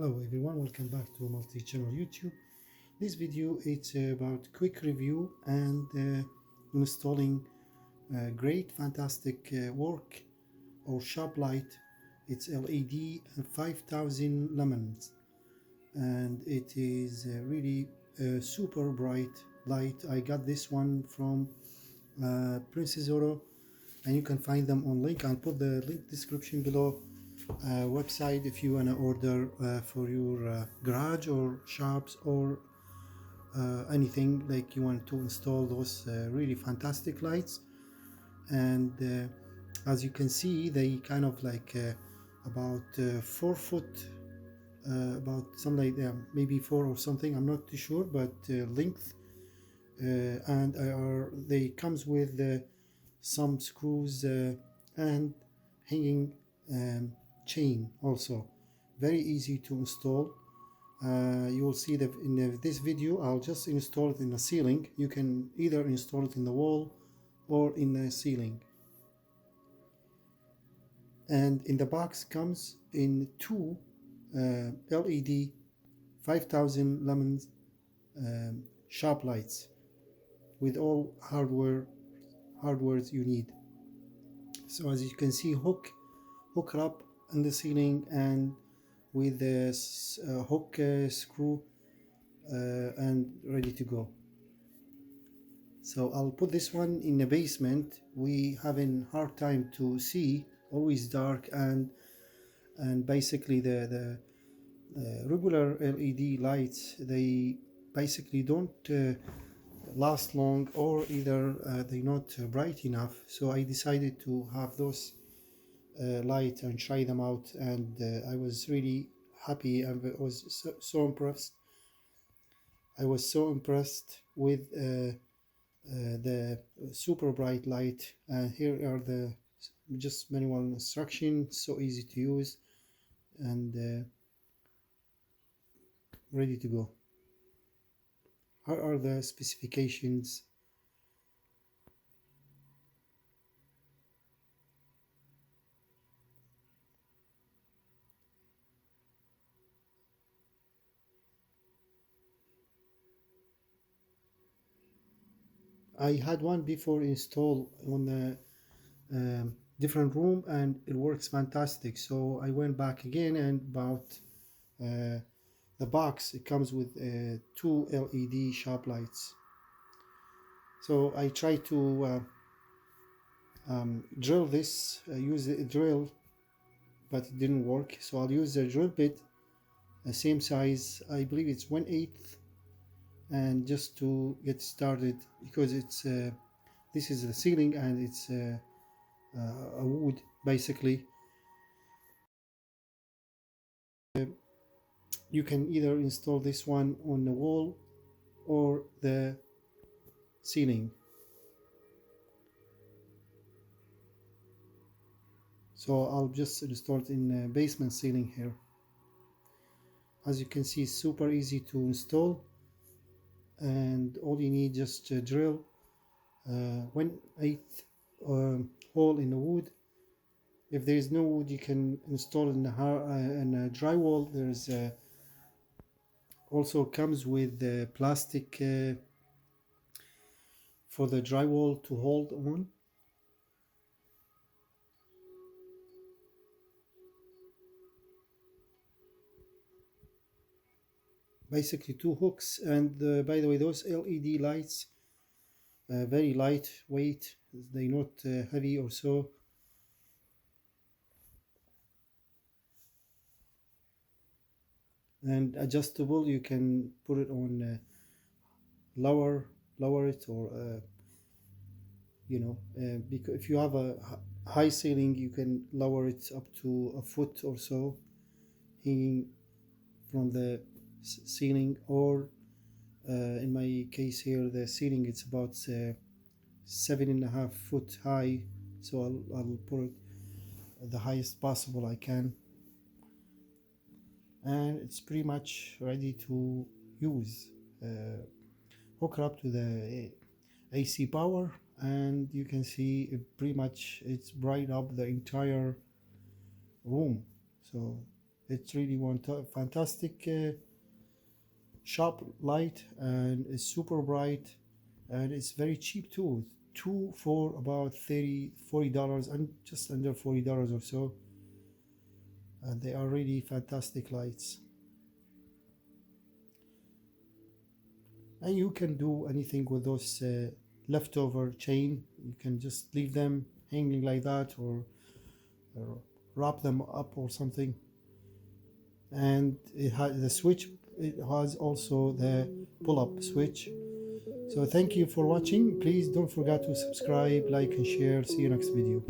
Hello everyone, welcome back to multi-channel YouTube. This video is about quick review and installing great fantastic work or shop light. It's LED 5000 lumens and it is really a super bright light. I got this one from Princess Auto and you can find them on link. I'll put the link description below. Website if you want to order for your garage or shops or anything like you want to install those really fantastic lights. And as you can see, they kind of like about 4 foot, about something like that, maybe 4 or something, I'm not too sure, but length, and they comes with some screws and hanging chain also. Very easy to install. You will see that in this video I'll just install it in the ceiling. You can either install it in the wall or in the ceiling. And in the box comes in two LED 5000 lumens shop lights with all hardwares you need. So as you can see, hook up in the ceiling and with the hook screw and ready to go. So I'll put this one in the basement. We having hard time to see, always dark, and basically the regular LED lights, they basically don't last long, or either they're not bright enough. So I decided to have those light and try them out, and I was really happy. I was so impressed. I was so impressed with the super bright light. Here are the just manual instructions, so easy to use and ready to go. Here are the specifications. I had one before installed on the different room and it works fantastic. So I went back again and bought the box. It comes with two LED shop lights. So I tried to drill this, use a drill, but it didn't work. So I'll use the drill bit, the same size, I believe it's 1/8, and just to get started, because it's this is the ceiling and it's a wood basically. You can either install this one on the wall or the ceiling. So I'll just install it in the basement ceiling here. As you can see, it's super easy to install, and all you need just to drill 1/8 hole in the wood. If there is no wood, you can install it in a drywall. There's also comes with the plastic for the drywall to hold on. Basically 2 hooks, and by the way, those LED lights very lightweight, they're not heavy or so. And adjustable, you can put it on lower it, or because if you have a high ceiling, you can lower it up to a foot or so hanging from the ceiling, or in my case here, the ceiling it's about 7.5 foot high, so I'll put it the highest possible I can, and it's pretty much ready to use. Hook it up to the AC power, and you can see it's bright up the entire room. So It's really one fantastic sharp light, and it's super bright, and it's very cheap too. Two for about $40, and just under $40 or so, and they are really fantastic lights. And you can do anything with those leftover chain. You can just leave them hanging like that, or wrap them up or something. And it has the switch, it has also the pull-up switch. So thank you for watching. Please don't forget to subscribe, like and share. See you next video.